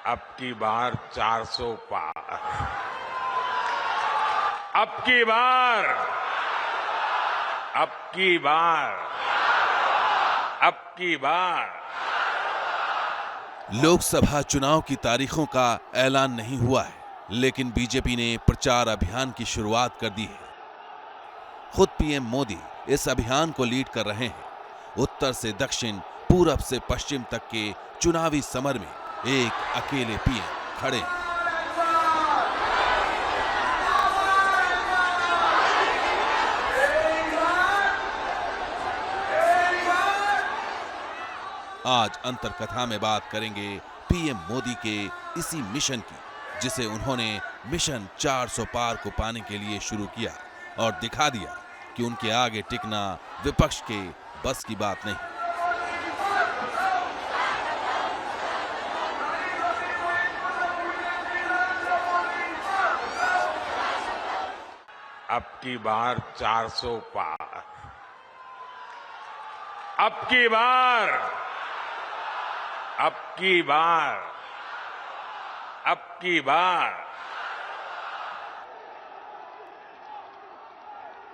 अब की बार 400 पार। अब की बार अब की बार अब की बार लोकसभा चुनाव की तारीखों का ऐलान नहीं हुआ है, लेकिन बीजेपी ने प्रचार अभियान की शुरुआत कर दी है। खुद पीएम मोदी इस अभियान को लीड कर रहे हैं। उत्तर से दक्षिण, पूरब से पश्चिम तक के चुनावी समर में एक अकेले पीएम खड़े हैं। आज अंतर कथा में बात करेंगे पीएम मोदी के इसी मिशन की, जिसे उन्होंने मिशन 400 पार को पाने के लिए शुरू किया और दिखा दिया कि उनके आगे टिकना विपक्ष के बस की बात नहीं। अब की बार 400 पार। अब की बार अब की बार अब की बार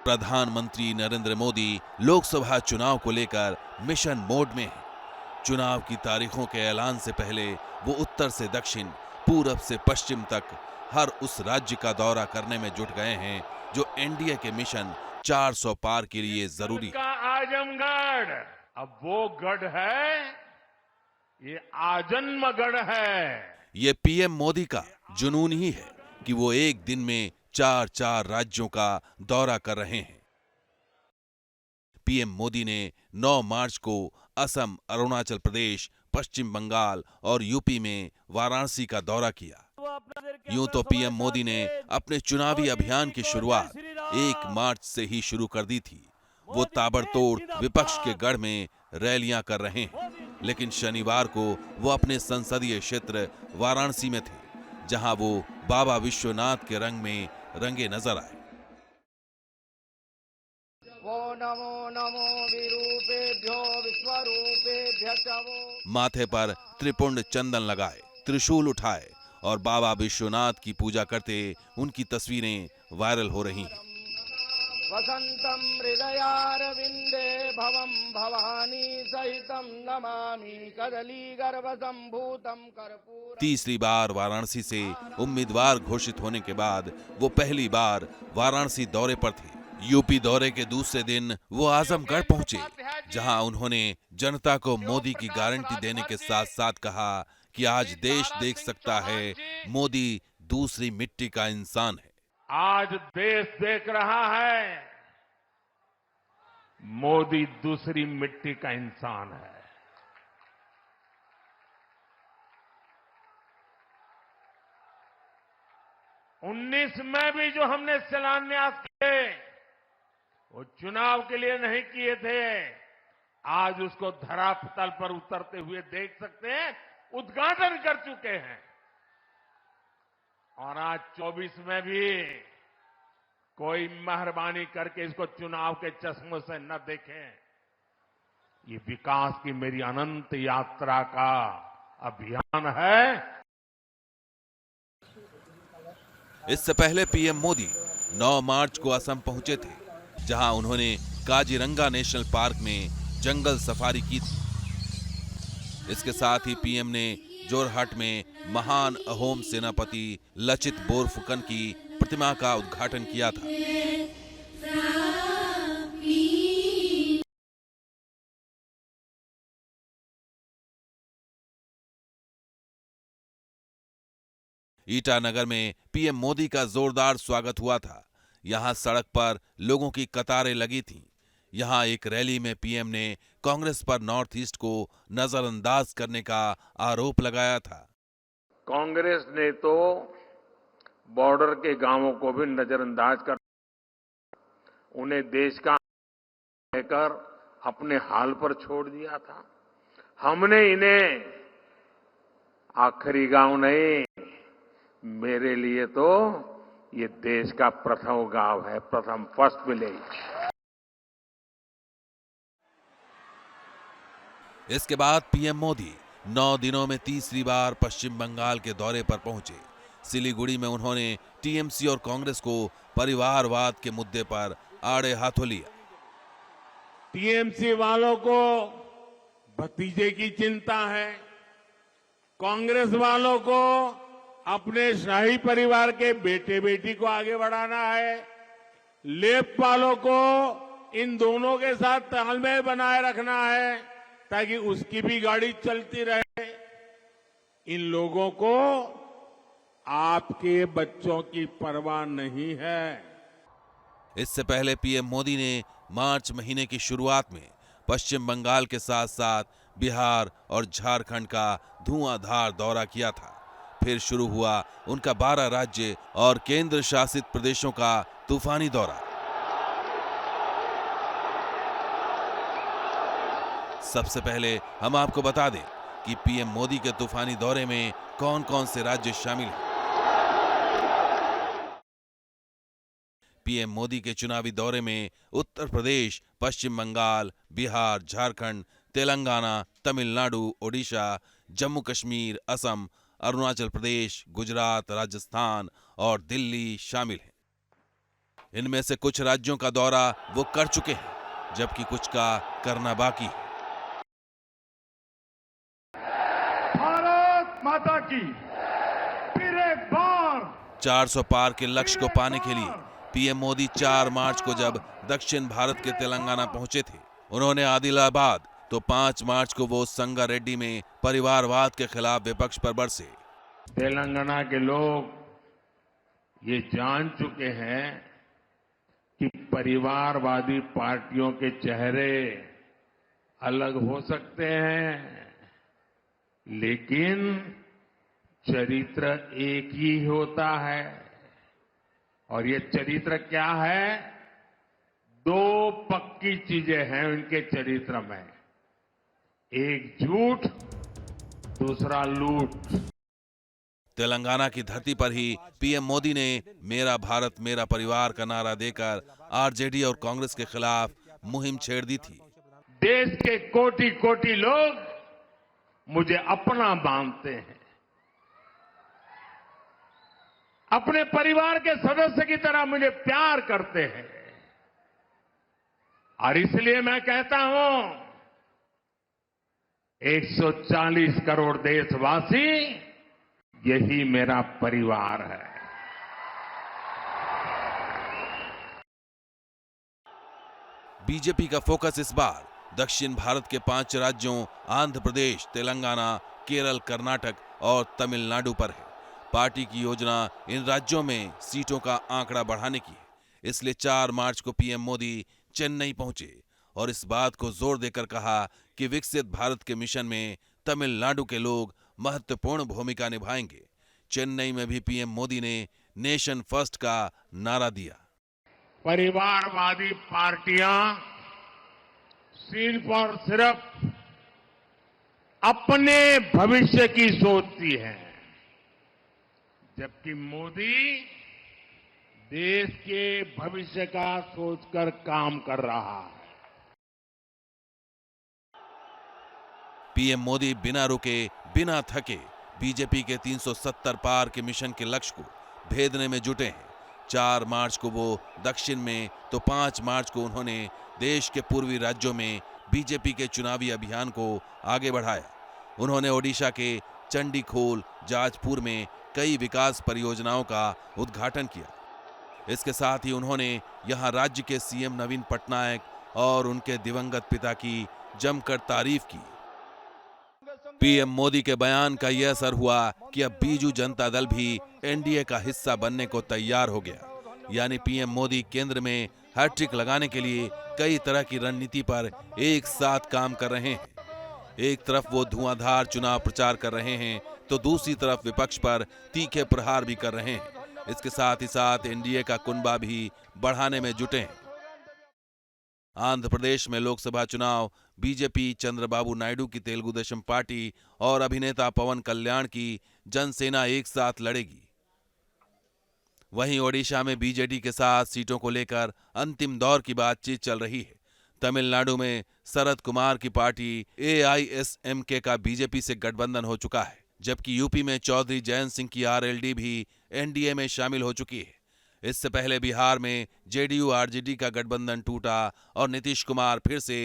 प्रधानमंत्री नरेंद्र मोदी लोकसभा चुनाव को लेकर मिशन मोड में हैं। चुनाव की तारीखों के ऐलान से पहले वो उत्तर से दक्षिण, पूरब से पश्चिम तक हर उस राज्य का दौरा करने में जुट गए हैं जो एनडीए के मिशन 400 पार के लिए जरूरी है। आजमगढ़ अब वो गढ़ है, ये आजन्मगढ़ है। ये पीएम मोदी का जुनून ही है कि वो एक दिन में 4 राज्यों का दौरा कर रहे हैं। पीएम मोदी ने 9 मार्च को असम, अरुणाचल प्रदेश, पश्चिम बंगाल और यूपी में वाराणसी का दौरा किया। यूं तो पीएम मोदी ने अपने चुनावी अभियान की शुरुआत 1 मार्च से ही शुरू कर दी थी। वो ताबड़तोड़ विपक्ष के गढ़ में रैलियां कर रहे हैं, लेकिन शनिवार को वो अपने संसदीय क्षेत्र वाराणसी में थे, जहां वो बाबा विश्वनाथ के रंग में रंगे नजर आए। नमो नमो विरूपेभ्यो विश्वरूपेभ्यः च वो। माथे पर त्रिपुंड चंदन लगाए, त्रिशूल उठाए और बाबा विश्वनाथ की पूजा करते उनकी तस्वीरें वायरल हो रही हैं। वसंतम हृदयारविंदे भवम भवानी सहितम नमामि कदली गर्भ संभूतम कर्पूर। तीसरी बार वाराणसी से उम्मीदवार घोषित होने के बाद वो पहली बार वाराणसी दौरे पर थे। यूपी दौरे के दूसरे दिन वो आजमगढ़ पहुंचे, जहां उन्होंने जनता को मोदी की गारंटी देने के साथ साथ कहा कि आज देश देख सकता है मोदी दूसरी मिट्टी का इंसान है। आज देश देख रहा है मोदी दूसरी मिट्टी का इंसान है। उन्नीस में भी जो हमने शिलान्यास किए वो चुनाव के लिए नहीं किए थे। आज उसको धरातल पर उतरते हुए देख सकते हैं, उद्घाटन कर चुके हैं। और आज 24 में भी कोई मेहरबानी करके इसको चुनाव के चश्मों से न देखें। ये विकास की मेरी अनंत यात्रा का अभियान है। इससे पहले पीएम मोदी 9 मार्च को असम पहुंचे थे, जहां उन्होंने काजीरंगा नेशनल पार्क में जंगल सफारी की थी। इसके साथ ही पीएम ने जोरहट में महान अहोम सेनापति लचित बोरफुकन की प्रतिमा का उद्घाटन किया था। ईटानगर में पीएम मोदी का जोरदार स्वागत हुआ था। यहां सड़क पर लोगों की कतारें लगी थीं। यहां एक रैली में पीएम ने कांग्रेस पर नॉर्थ ईस्ट को नजरअंदाज करने का आरोप लगाया था। कांग्रेस ने तो बॉर्डर के गांवों को भी नजरअंदाज कर उन्हें देश का लेकर अपने हाल पर छोड़ दिया था। हमने इन्हें आखिरी गांव नहीं, मेरे लिए तो ये देश का प्रथम गांव है, प्रथम फर्स्ट विलेज। इसके बाद पीएम मोदी 9 दिनों में तीसरी बार पश्चिम बंगाल के दौरे पर पहुंचे। सिलीगुड़ी में उन्होंने टीएमसी और कांग्रेस को परिवारवाद के मुद्दे पर आड़े हाथों लिया। टीएमसी वालों को भतीजे की चिंता है, कांग्रेस वालों को अपने शाही परिवार के बेटे बेटी को आगे बढ़ाना है, लेफ्ट वालों को इन दोनों के साथ तालमेल बनाए रखना है ताकि उसकी भी गाड़ी चलती रहे। इन लोगों को आपके बच्चों की परवाह नहीं है। इससे पहले पीएम मोदी ने मार्च महीने की शुरुआत में पश्चिम बंगाल के साथ साथ बिहार और झारखंड का धुआंधार दौरा किया था। फिर शुरू हुआ उनका 12 राज्य और केंद्र शासित प्रदेशों का तूफानी दौरा। सबसे पहले हम आपको बता दें कि पीएम मोदी के तूफानी दौरे में कौन कौन से राज्य शामिल हैं। पीएम मोदी के चुनावी दौरे में उत्तर प्रदेश, पश्चिम बंगाल, बिहार, झारखंड, तेलंगाना, तमिलनाडु, ओडिशा, जम्मू कश्मीर, असम, अरुणाचल प्रदेश, गुजरात, राजस्थान और दिल्ली शामिल हैं। इनमें से कुछ राज्यों का दौरा वो कर चुके हैं, जबकि कुछ का करना बाकी है। भारत माता की फिर एक बार 400 पार के लक्ष्य को पाने के लिए पीएम मोदी 4 मार्च को जब दक्षिण भारत के तेलंगाना पहुंचे थे, उन्होंने आदिलाबाद, तो 5 मार्च को वो संगारेड्डी में परिवारवाद के खिलाफ विपक्ष पर बरसे। तेलंगाना के लोग ये जान चुके हैं कि परिवारवादी पार्टियों के चेहरे अलग हो सकते हैं, लेकिन चरित्र एक ही होता है। और ये चरित्र क्या है? 2 पक्की चीजें हैं उनके चरित्र में, एक झूठ, दूसरा लूट। तेलंगाना की धरती पर ही पीएम मोदी ने मेरा भारत मेरा परिवार का नारा देकर आरजेडी और कांग्रेस के खिलाफ मुहिम छेड़ दी थी। देश के कोटि कोटि लोग मुझे अपना मानते हैं, अपने परिवार के सदस्य की तरह मुझे प्यार करते हैं, और इसलिए मैं कहता हूं 140 करोड़ देशवासी यही मेरा परिवार है। बीजेपी का फोकस इस बार दक्षिण भारत के 5 राज्यों आंध्र प्रदेश, तेलंगाना, केरल, कर्नाटक और तमिलनाडु पर है। पार्टी की योजना इन राज्यों में सीटों का आंकड़ा बढ़ाने की है। इसलिए 4 मार्च को पीएम मोदी चेन्नई पहुंचे और इस बात को जोर देकर कहा कि विकसित भारत के मिशन में तमिलनाडु के लोग महत्वपूर्ण भूमिका निभाएंगे। चेन्नई में भी पीएम मोदी ने नेशन फर्स्ट का नारा दिया। परिवारवादी पार्टियां सिर्फ और सिर्फ अपने भविष्य की सोचती हैं, जबकि मोदी देश के भविष्य का सोचकर काम कर रहा है। पीएम मोदी बिना रुके, बिना थके बीजेपी के 370 पार के मिशन के लक्ष्य को भेदने में जुटे हैं। 4 मार्च को वो दक्षिण में, तो 5 मार्च को उन्होंने देश के पूर्वी राज्यों में बीजेपी के चुनावी अभियान को आगे बढ़ाया। उन्होंने ओडिशा के चंडीखोल, जाजपुर में कई विकास परियोजनाओं का उद्घाटन किया। इसके साथ ही उन्होंने यहां राज्य के सीएम नवीन पटनायक और उनके दिवंगत पिता की जमकर तारीफ की। पीएम मोदी के बयान का यह असर हुआ कि अब बीजू जनता दल भी एनडीए का हिस्सा बनने को तैयार हो गया। यानी पीएम मोदी केंद्र में हैट्रिक लगाने के लिए कई तरह की रणनीति पर एक साथ काम कर रहे हैं। एक तरफ वो धुआंधार चुनाव प्रचार कर रहे हैं, तो दूसरी तरफ विपक्ष पर तीखे प्रहार भी कर रहे हैं। इसके साथ ही साथ एनडीए का कुनबा भी बढ़ाने में जुटे हैं। आंध्र प्रदेश में लोकसभा चुनाव बीजेपी चंद्रबाबू नायडू की तेलुगु देशम पार्टी और अभिनेता पवन कल्याण की जनसेना एक साथ लड़ेगी। वहीं ओडिशा में बीजेडी के साथ सीटों को लेकर अंतिम दौर की बातचीत चल रही है। तमिलनाडु में शरद कुमार की पार्टी AISMK का बीजेपी से गठबंधन हो चुका है, जबकि यूपी में चौधरी जयंत सिंह की RLD भी NDA में शामिल हो चुकी है। इससे पहले बिहार में JDU RJD का गठबंधन टूटा और नीतीश कुमार फिर से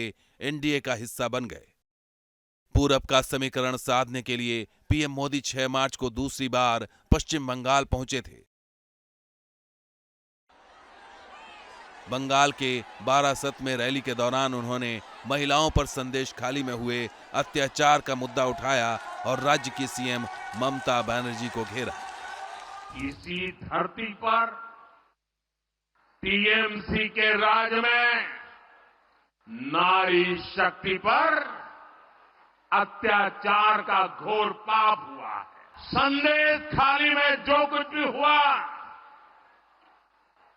NDA का हिस्सा बन गए। पूरब का समीकरण साधने के लिए पीएम मोदी 6 मार्च को दूसरी बार पश्चिम बंगाल पहुंचे थे। बंगाल के बारासत में रैली के दौरान उन्होंने महिलाओं पर संदेश खाली में हुए अत्याचार का मुद्दा उठाया और राज्य की सीएम ममता बनर्जी को घेरा। इसी धरती पर टीएमसी के राज में नारी शक्ति पर अत्याचार का घोर पाप हुआ है। संदेश खाली में जो कुछ भी हुआ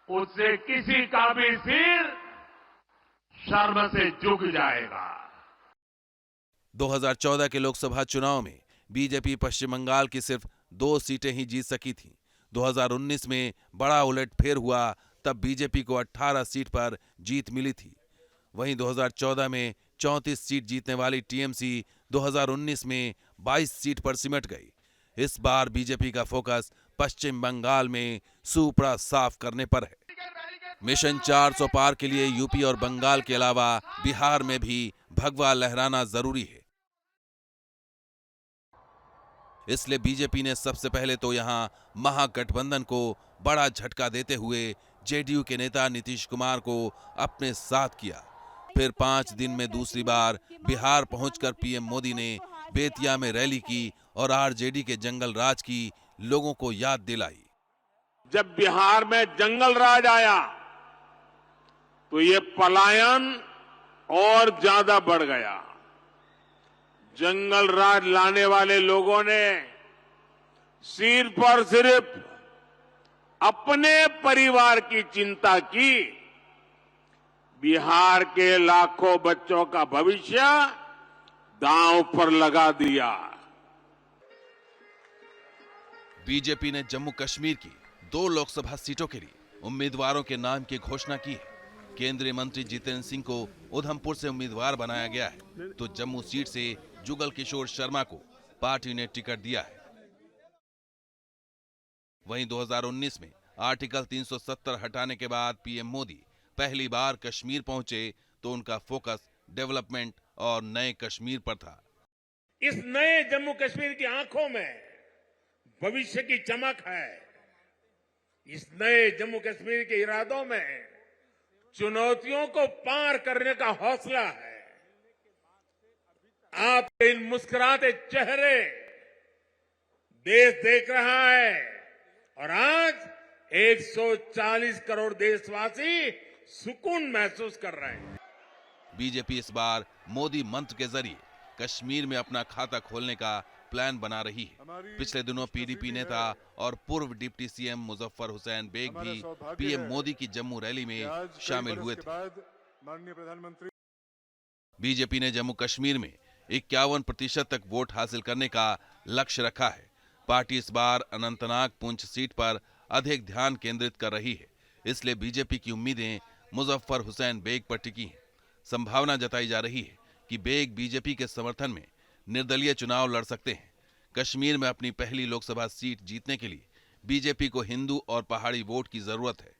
उससे किसी का भी सिर शर्म से झुक जाएगा। 2014 के लोकसभा चुनाव में बीजेपी पश्चिम बंगाल की सिर्फ 2 सीटें ही जीत सकी थी। 2019 में बड़ा उलटफेर हुआ, तब बीजेपी को 18 सीट पर जीत मिली थी। वहीं 2014 में 34 सीट जीतने वाली टीएमसी 2019 में 22 सीट पर सिमट गई। इस बार बीजेपी का फोकस पश्चिम बंगाल में सुपड़ा साफ करने पर है। मिशन 400 पार के लिए यूपी और बंगाल के अलावा बिहार में भी भगवा लहराना जरूरी है। इसलिए बीजेपी ने सबसे पहले तो यहां महागठबंधन को बड़ा झटका देते हुए जेडीयू के नेता नीतीश कुमार को अपने साथ किया। फिर 5 दिन में दूसरी बार बिहार पहुंचकर पीएम मोदी ने बेतिया में रैली की और आरजेडी के जंगल राज की लोगों को याद दिलाई। जब बिहार में जंगल राज आया तो ये पलायन और ज्यादा बढ़ गया। जंगल राज लाने वाले लोगों ने सिर्फ और सिर्फ अपने परिवार की चिंता की, बिहार के लाखों बच्चों का भविष्य दांव पर लगा दिया। बीजेपी ने जम्मू कश्मीर की 2 लोकसभा सीटों के लिए उम्मीदवारों के नाम की घोषणा की है। केंद्रीय मंत्री जितेंद्र सिंह को उधमपुर से उम्मीदवार बनाया गया है, तो जम्मू सीट से जुगल किशोर शर्मा को पार्टी ने टिकट दिया है। वहीं 2019 में आर्टिकल 370 हटाने के बाद पीएम मोदी पहली बार कश्मीर पहुंचे तो उनका फोकस डेवलपमेंट और नए कश्मीर पर था। इस नए जम्मू कश्मीर की आंखों में भविष्य की चमक है। इस नए जम्मू कश्मीर के इरादों में चुनौतियों को पार करने का हौसला है। आपके इन मुस्कुराते चेहरे देश देख रहा है और आज 140 करोड़ देशवासी सुकून महसूस कर रहे हैं। बीजेपी इस बार मोदी मंत्र के जरिए कश्मीर में अपना खाता खोलने का प्लान बना रही है। पिछले दिनों पीडीपी नेता और पूर्व डिप्टी सीएम मुजफ्फर हुसैन बेग भी पीएम मोदी की जम्मू रैली में शामिल हुए थे। बीजेपी ने जम्मू कश्मीर में 51% तक वोट हासिल करने का लक्ष्य रखा है। पार्टी इस बार अनंतनाग पुंछ सीट पर अधिक ध्यान केंद्रित कर रही है, इसलिए बीजेपी की उम्मीदें मुजफ्फर हुसैन बेग पर टिकी हैं। संभावना जताई जा रही है कि बेग बीजेपी के समर्थन में निर्दलीय चुनाव लड़ सकते हैं। कश्मीर में अपनी पहली लोकसभा सीट जीतने के लिए बीजेपी को हिंदू और पहाड़ी वोट की जरूरत है।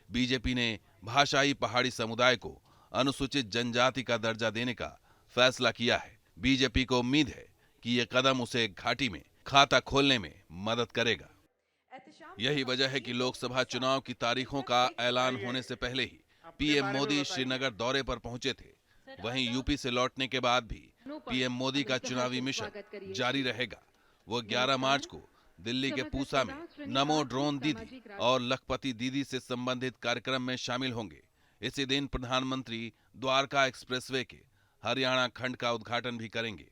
बीजेपी ने भाषाई पहाड़ी समुदाय को अनुसूचित जनजाति का दर्जा देने का फैसला किया है। बीजेपी को उम्मीद है कि यह कदम उसे घाटी में खाता खोलने में मदद करेगा। यही वजह है कि लोकसभा चुनाव की तारीखों का ऐलान होने से पहले ही पीएम मोदी श्रीनगर दौरे पर पहुंचे थे। वहीं यूपी से लौटने के बाद भी पीएम मोदी का चुनावी मिशन जारी रहेगा। वो 11 मार्च को दिल्ली के पूसा में नमो ड्रोन दीदी और लखपति दीदी से संबंधित कार्यक्रम में शामिल होंगे। इसी दिन प्रधानमंत्री द्वारका एक्सप्रेसवे के हरियाणा खंड का उद्घाटन भी करेंगे।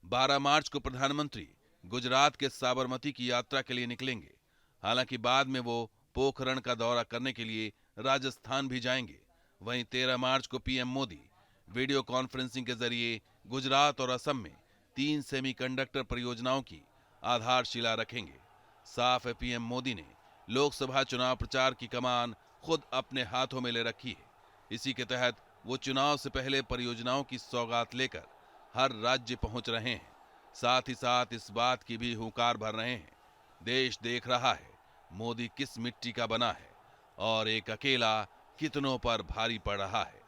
12 मार्च को प्रधानमंत्री गुजरात के साबरमती की यात्रा के लिए निकलेंगे। हालांकि बाद में वो पोखरण का दौरा करने के लिए राजस्थान भी जाएंगे। वहीं 13 मार्च को पीएम मोदी वीडियो कॉन्फ्रेंसिंग के जरिए गुजरात और असम में 3 सेमीकंडक्टर परियोजनाओं की आधारशिला रखेंगे। साफ है, पीएम मोदी ने लोकसभा चुनाव प्रचार की कमान खुद अपने हाथों में ले रखी है। इसी के तहत वो चुनाव से पहले परियोजनाओं की सौगात लेकर हर राज्य पहुंच रहे हैं। साथ ही साथ इस बात की भी हुंकार भर रहे हैं, देश देख रहा है मोदी किस मिट्टी का बना है और एक अकेला कितनों पर भारी पड़ रहा है।